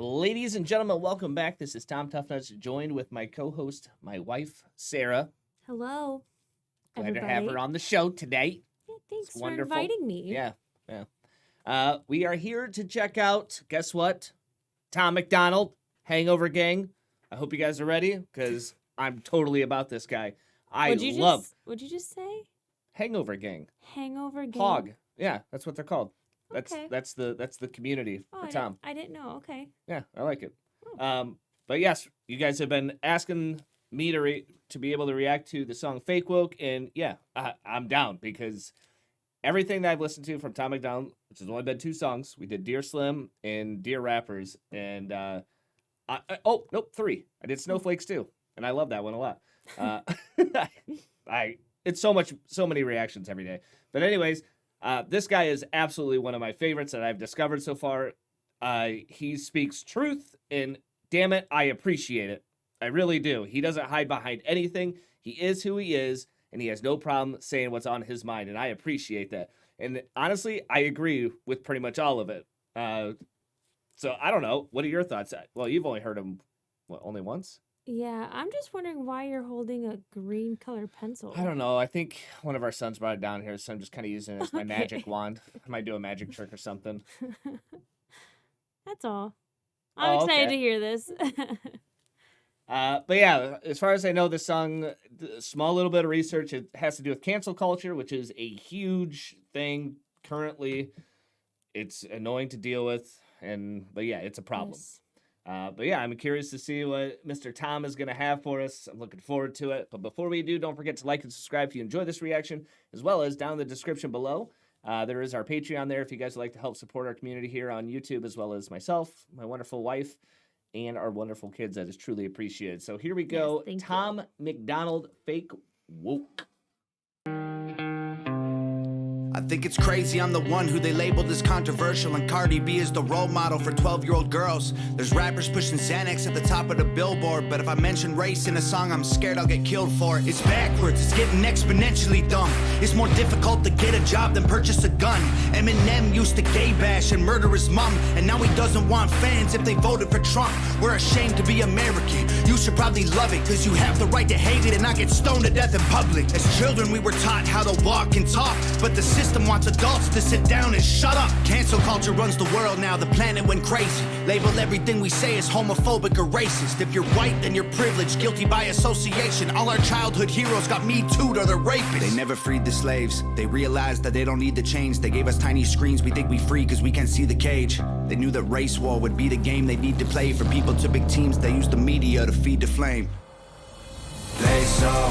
Ladies and gentlemen, welcome back. This is Tom Toughnuts, joined with my co-host, my wife, Sarah. Hello, Glad to have everybody. her on the show today. Yeah, It's thanks for wonderful. inviting me. Yeah. We are here to check out, guess what? Tom MacDonald, Hangover Gang. I hope you guys are ready, because I'm totally about this guy. What'd you just say? Hangover Gang. Hangover game. Hog. Yeah, that's what they're called. Okay. That's the community for Tom. I didn't know. Okay. Yeah, I like it. Oh. But yes, you guys have been asking me to be able to react to the song "Fake Woke," and yeah, I'm down because everything that I've listened to from Tom MacDonald, which has only been 2 songs, we did "Dear Slim" and "Dear Rappers," and nope, 3. I did "Snowflakes" too, and I love that one a lot. It's so many reactions every day. But anyways. This guy is absolutely one of my favorites that I've discovered so far. He speaks truth, and damn it, I appreciate it. I really do. He doesn't hide behind anything. He is who he is, and he has no problem saying what's on his mind, and I appreciate that. And honestly, I agree with pretty much all of it. So I don't know. What are your thoughts? Well, you've only heard him, only once? Yeah, I'm just wondering why you're holding a green colored pencil. I don't know. I think one of our sons brought it down here, so I'm just kind of using it as my magic wand. I might do a magic trick or something. That's all. I'm excited okay. to hear this. But yeah, as far as I know, this song, small little bit of research, it has to do with cancel culture, which is a huge thing currently. It's annoying to deal with, but yeah, it's a problem. Yes. But yeah, I'm curious to see what Mr. Tom is going to have for us. I'm looking forward to it. But before we do, don't forget to like and subscribe if you enjoy this reaction, as well as down in the description below. There is our Patreon there if you guys would like to help support our community here on YouTube, as well as myself, my wonderful wife, and our wonderful kids. That is truly appreciated. So here we go. Yes, Tom MacDonald, Fake Woke. I think it's crazy I'm the one who they labeled as controversial, and Cardi B is the role model for 12-year-old girls. There's rappers pushing Xanax at the top of the billboard, but if I mention race in a song, I'm scared I'll get killed for it. It's backwards, it's getting exponentially dumb. It's more difficult to get a job than purchase a gun. Eminem used to gay bash and murder his mom, and now he doesn't want fans if they voted for Trump. We're ashamed to be American. You should probably love it, cause you have the right to hate it and not get stoned to death in public. As children we were taught how to walk and talk, but the system wants adults to sit down and shut up. Cancel culture runs the world now, the planet went crazy. Label everything we say as homophobic or racist. If you're white, then you're privileged, guilty by association. All our childhood heroes got Me Too'd or they're rapists. They never freed the slaves. They realized that they don't need to change. They gave us tiny screens, we think we free cause we can't see the cage. They knew that race war would be the game they need to play. For people to big teams, they use the media to feed the flame. They so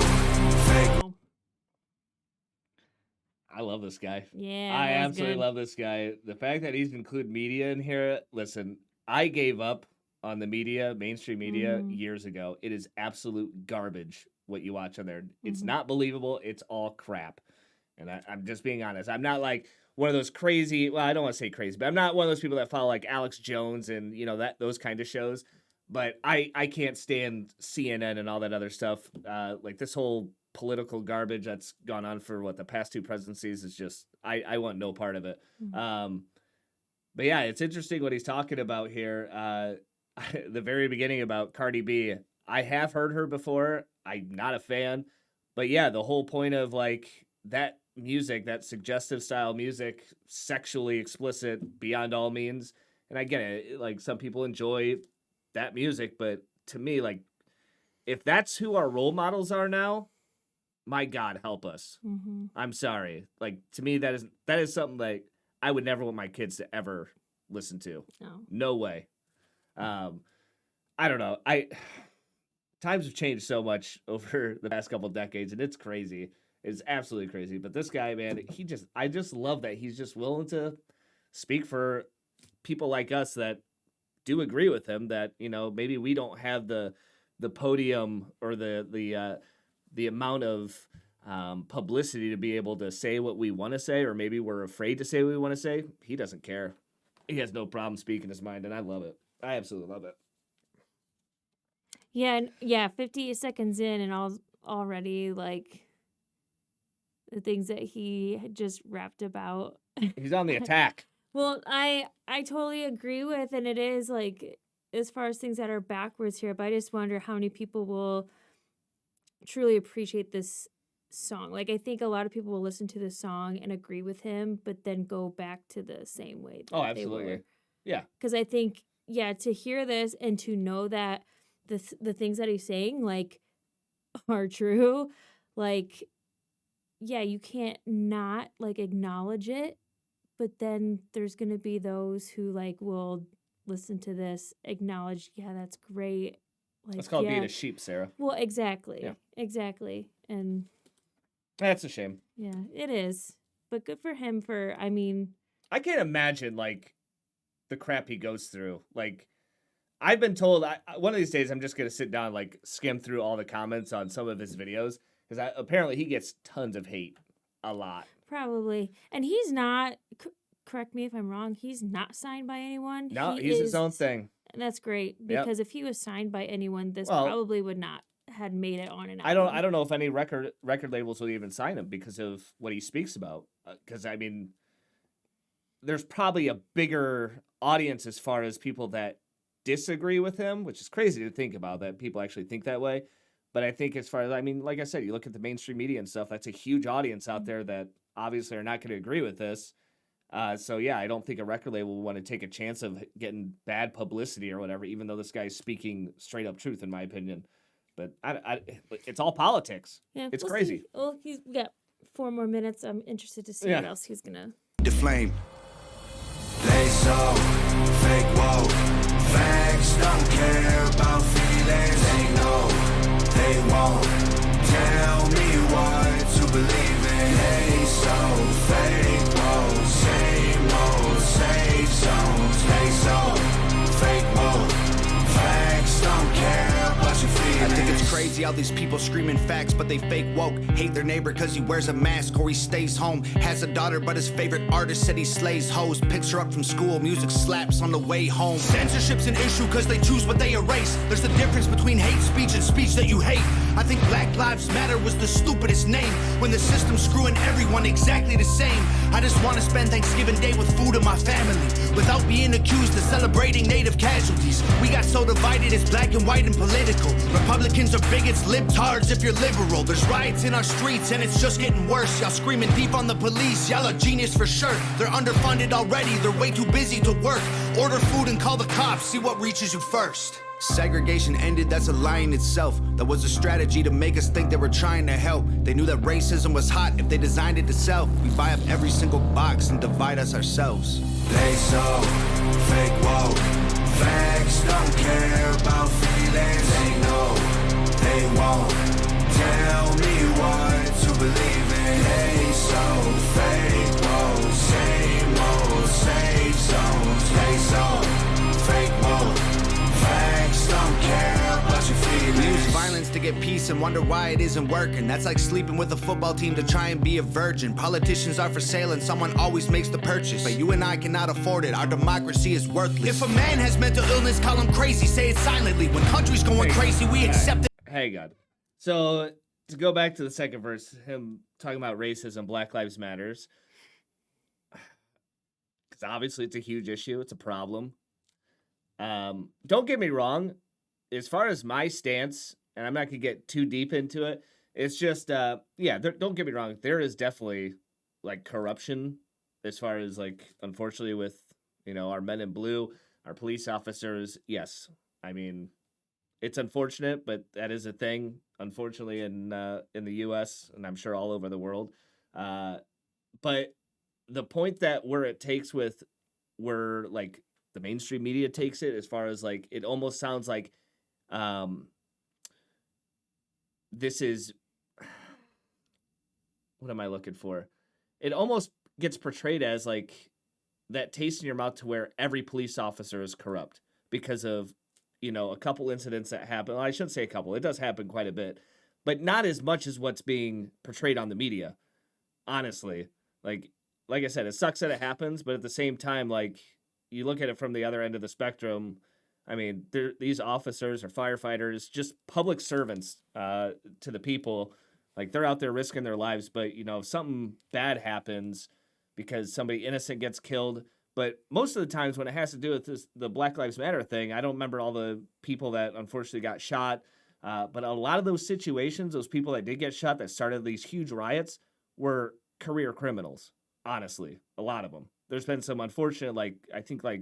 fake. I love this guy. Yeah, I that was absolutely good. love this guy. The fact that he's included media in here, listen, I gave up on the media, mainstream media, years ago. It is absolute garbage what you watch on there. It's not believable. It's all crap. And I'm just being honest. I'm not like one of those crazy, well, I don't want to say crazy, but I'm not one of those people that follow like Alex Jones and, those kind of shows. But I can't stand CNN and all that other stuff. Like this whole political garbage that's gone on for the past 2 presidencies is just I want no part of it. But yeah, it's interesting what he's talking about here. The very beginning about Cardi B. I have heard her before. I'm not a fan, but yeah, the whole point of like that music, that suggestive style music, sexually explicit beyond all means. And I get it, like some people enjoy that music, but to me, like if that's who our role models are now, my God, help us. I'm sorry. Like to me, that is something like I would never want my kids to ever listen to. No way. I don't know. Times have changed so much over the past couple decades, and it's crazy. It's absolutely crazy. But this guy, man, I just love that he's just willing to speak for people like us that do agree with him. That maybe we don't have the podium or the amount of publicity to be able to say what we want to say, or maybe we're afraid to say what we want to say. He doesn't care. He has no problem speaking his mind, and I love it. I absolutely love it. Yeah, 50 seconds in and already like the things that he had just rapped about. He's on the attack. Well, I totally agree with, and it is like as far as things that are backwards here, but I just wonder how many people will truly appreciate this song. Like, I think a lot of people will listen to this song and agree with him, but then go back to the same way Oh, that they were. absolutely. Yeah. Because I think, yeah, to hear this and to know that the things that he's saying, like, are true, like, yeah, you can't not, like, acknowledge it, but then there's gonna be those who, like, will listen to this, acknowledge, yeah, that's great. Like, That's called being yeah. a sheep, Sarah. Well, exactly. Yeah. Exactly. And That's a shame. yeah, it is. But good for him for, I mean, I can't imagine, like, the crap he goes through. Like, I've been told one of these days I'm just going to sit down and, like, skim through all the comments on some of his videos. Because apparently he gets tons of hate. A lot. probably. And he's not, correct me if I'm wrong, he's not signed by anyone. No, He he's his is- own thing. And that's great Yep. because if he was signed by anyone, this Well, probably would not had made it on an I album. don't know if any record labels will even sign him because of what he speaks about. Because I mean, there's probably a bigger audience as far as people that disagree with him, which is crazy to think about that people actually think that way. But I think as far as, I mean, like I said, you look at the mainstream media and stuff, that's a huge audience out there that obviously are not going to agree with this. So yeah, I don't think a record label will want to take a chance of getting bad publicity or whatever, even though this guy's speaking straight up truth, in my opinion. But it's all politics. Yeah, It's we'll crazy. see. Well, he's got 4 more minutes. I'm interested to see Yeah. what else he's gonna. The flame. They so fake woke. Facts don't care about feelings. They know they won't tell me what to believe in. They so fake woke. Same old safe zones. They so fake woke. Facts don't care about your feelings. I think it's crazy how these people screaming facts, but they fake woke. Hate their neighbor cause he wears a mask or he stays home. Has a daughter, but his favorite artist said he slays hoes. Picks her up from school, music slaps on the way home. Censorship's an issue cause they choose what they erase. There's a difference between hate speech and speech that you hate. I think Black Lives Matter was the stupidest name when the system's screwing everyone exactly the same. I just want to spend Thanksgiving Day with food and my family without being accused of celebrating native casualties. We got so divided, it's black and white and political. Republicans are bigots, libtards if you're liberal. There's riots in our streets and it's just getting worse. Y'all screaming deep on the police, y'all are genius for sure. They're underfunded already, they're way too busy to work. Order food and call the cops, see what reaches you first. Segregation ended, that's a lie in itself. That was a strategy to make us think they were trying to help. They knew that racism was hot if they designed it to sell. We buy up every single box and divide us ourselves. They so fake woke. Facts don't care about feelings. They know they won't tell me what to believe in. They so fake woke. Same old safe zones. They so fake woke. Facts don't care about your feelings. We use violence to get peace and wonder why it isn't working. That's like sleeping with a football team to try and be a virgin. Politicians are for sale and someone always makes the purchase. But you and I cannot afford it. Our democracy is worthless. If a man has mental illness, call him crazy. Say it silently. When country's going crazy, we accept it. Hey, God. So to go back to the second verse, him talking about racism, Black Lives Matters. Because obviously it's a huge issue. It's a problem. Don't get me wrong. As far as my stance, and I'm not going to get too deep into it, it's just, don't get me wrong. There is definitely, like, corruption as far as, like, unfortunately with, our men in blue, our police officers. Yes. I mean, it's unfortunate, but that is a thing, unfortunately, in the U.S., and I'm sure all over the world. But the point that where it takes with where, like, the mainstream media takes it, as far as, like, it almost sounds like this is, what am I looking for? It almost gets portrayed as, like, that taste in your mouth to where every police officer is corrupt because of, a couple incidents that happen. Well, I shouldn't say a couple. It does happen quite a bit, but not as much as what's being portrayed on the media, honestly. Like I said, it sucks that it happens, but at the same time, like, you look at it from the other end of the spectrum. I mean, these officers or firefighters, just public servants to the people. Like, they're out there risking their lives, but, if something bad happens because somebody innocent gets killed, But most of the times when it has to do with the Black Lives Matter thing, I don't remember all the people that unfortunately got shot. But a lot of those situations, those people that did get shot that started these huge riots were career criminals. Honestly, a lot of them. There's been some unfortunate, I think a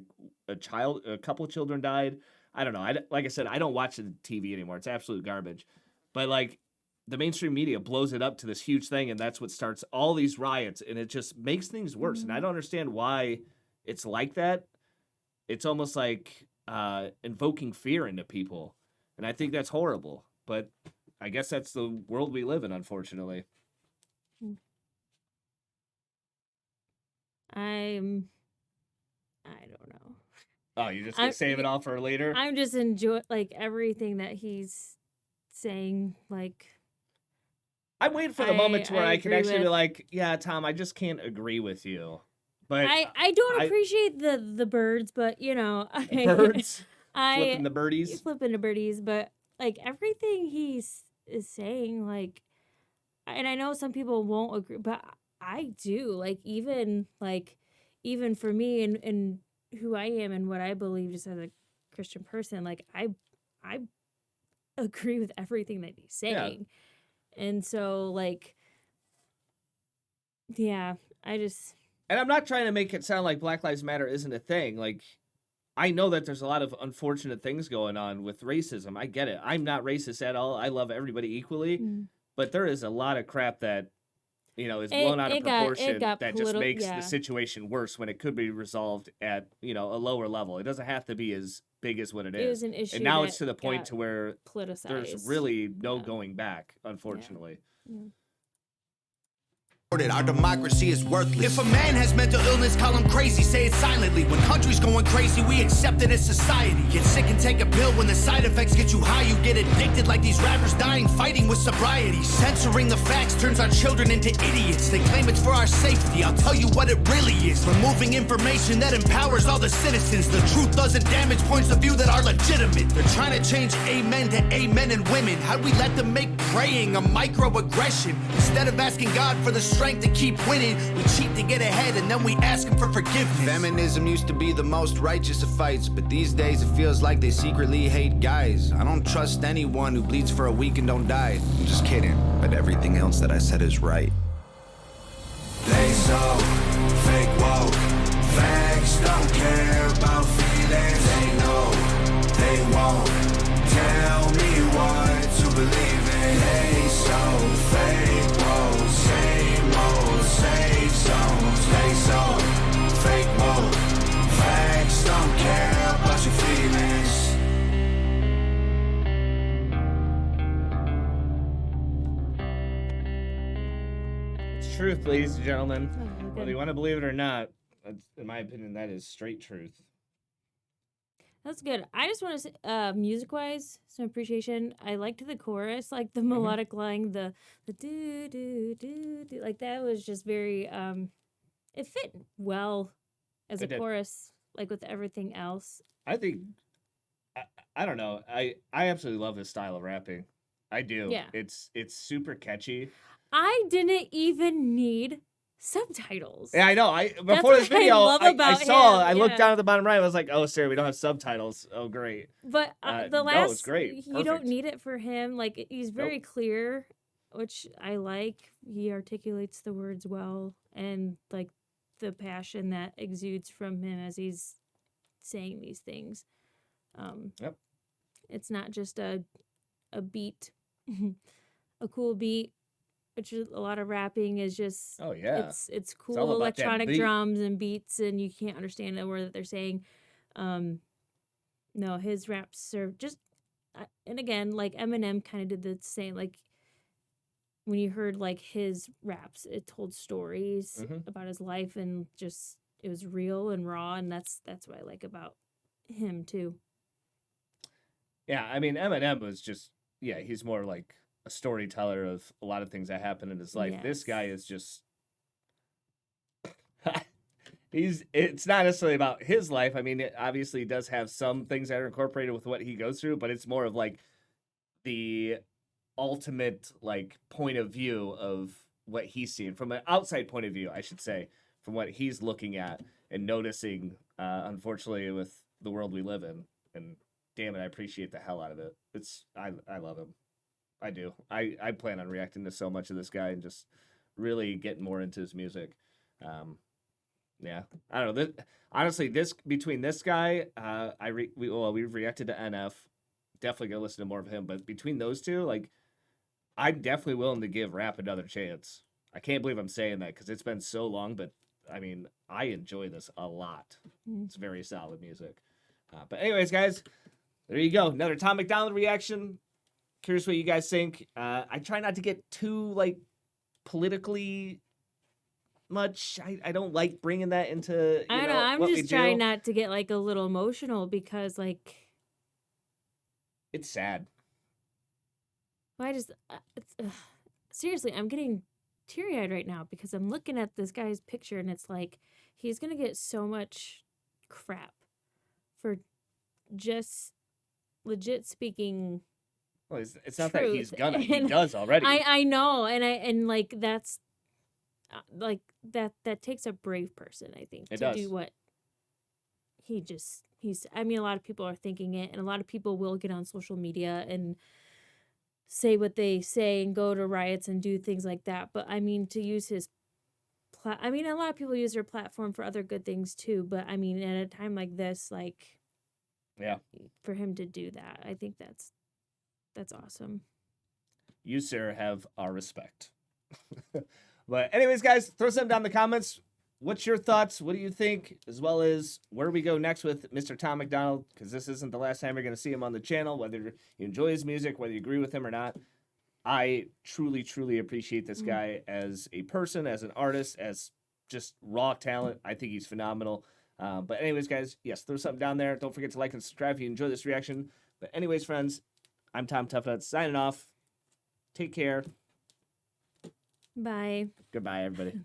couple of children died. I don't know. Like I said, I don't watch the TV anymore. It's absolute garbage. But the mainstream media blows it up to this huge thing, and that's what starts all these riots, and it just makes things worse. And I don't understand why it's like that. It's almost like invoking fear into people, and I think that's horrible. But I guess that's the world we live in, unfortunately. I don't know. Oh, you're just gonna save it all for later? I'm just enjoy everything that he's saying. I'm waiting for the moment to where I can actually be with- like, yeah, Tom, I just can't agree with you. But I don't appreciate the birds, but birds I flipping the birdies. flipping the birdies, but everything is saying, and I know some people won't agree, but I do. Even for me and who I am and what I believe just as a Christian person, I agree with everything that he's saying. Yeah. And so yeah, And I'm not trying to make it sound like Black Lives Matter isn't a thing. I know that there's a lot of unfortunate things going on with racism. I get it. I'm not racist at all. I love everybody equally. But there is a lot of crap that, is blown out of proportion that just makes the situation worse when it could be resolved at, a lower level. It doesn't have to be as big as what it is. It was an issue, and now it's to the point to where politicized. There's really no going back, unfortunately. Yeah. Our democracy is worthless. If a man has mental illness, call him crazy, say it silently. When country's going crazy, we accept it as society. Get sick and take a pill. When the side effects get you high, you get addicted like these rappers dying fighting with sobriety. Censoring the facts turns our children into idiots. They claim it's for our safety. I'll tell you what it really is. Removing information that empowers all the citizens. The truth doesn't damage points of view that are legitimate. They're trying to change amen to amen and women. How'd we let them make praying a microaggression? Instead of asking God for the strength to keep winning, we cheat to get ahead and then we ask him for forgiveness. Feminism used to be the most righteous of fights, but these days it feels like they secretly hate guys. I don't trust anyone who bleeds for a week and don't die. I'm just kidding, but everything else that I said is right. They so fake woke. Facts don't care about feelings. They know they won't tell me what to believe in. They so fake woke. Same old safe zones. They so fake woke. Facts don't care about your feelings. It's truth, ladies and gentlemen. Oh, Whether you want to believe it or not, in my opinion, that is straight truth. That's good. I just want to say, music-wise, some appreciation. I liked the chorus, the melodic line, the do do do do. That was just very. It fit well as a chorus, with everything else. I think. I don't know. I absolutely love this style of rapping. I do. Yeah. It's super catchy. I didn't even need subtitles. Yeah, I know. Before this video, I looked him. down at the bottom right. I was like, "Oh, Sarah, we don't have subtitles." Oh, great. But the last, no, it was great. You don't need it for him. He's very clear, which I like. He articulates the words well, and the passion that exudes from him as he's saying these things. Yep. It's not just a beat, a cool beat. Which is a lot of rapping is just it's cool all about electronic that beat. drums and beats, and you can't understand the word that they're saying. No, his raps are just and again, Eminem kind of did the same. When you heard his raps, it told stories about his life, and just it was real and raw, and that's what I like about him too. Yeah, I mean Eminem was just he's more like a storyteller of a lot of things that happen in his life. Yes. This guy is just it's not necessarily about his life. I mean, it obviously does have some things that are incorporated with what he goes through, but it's more of the ultimate point of view of what he's seeing from an outside point of view, I should say, from what he's looking at. and noticing. Unfortunately, with the world we live in, and damn it, I appreciate the hell out of it. I love him. I do. I plan on reacting to so much of this guy and just really getting more into his music. Yeah, I don't know. Honestly, between this guy, we've reacted to NF. Definitely gonna listen to more of him. But between those two, like, I'm definitely willing to give rap another chance. I can't believe I'm saying that because it's been so long. But I mean, I enjoy this a lot. It's very solid music. But anyways, guys, there you go. Another Tom MacDonald reaction. Curious what you guys think. I try not to get too like politically much. I don't like bringing that into. I don't know. I'm what we just trying do. not to get like a little emotional because like It's sad. I just seriously, I'm getting teary-eyed right now because I'm looking at this guy's picture and it's like he's gonna get so much crap for just legit speaking. Well, it's not that he's Truth. gonna. He And does already. I know, and like that's like that takes a brave person, I think, It to does. do what he's. I mean, a lot of people are thinking it, and a lot of people will get on social media and say what they say and go to riots and do things like that. But I mean, to use his I mean, a lot of people use their platform for other good things too. But I mean, at a time like this, like, Yeah. for him to do that, I think that's awesome. You, sir, have our respect. But anyways, guys, throw something down in the comments. What's your thoughts? What do you think? As well as where we go next with Mr. Tom MacDonald, because this isn't the last time you're going to see him on the channel, whether you enjoy his music, whether you agree with him or not. I truly, truly appreciate this guy as a person, as an artist, as just raw talent. I think he's phenomenal. But anyways, guys, yes, throw something down there. Don't forget to like and subscribe if you enjoy this reaction. But anyways, friends, I'm Tom Toughnut signing off. Take care. Bye. Goodbye, everybody.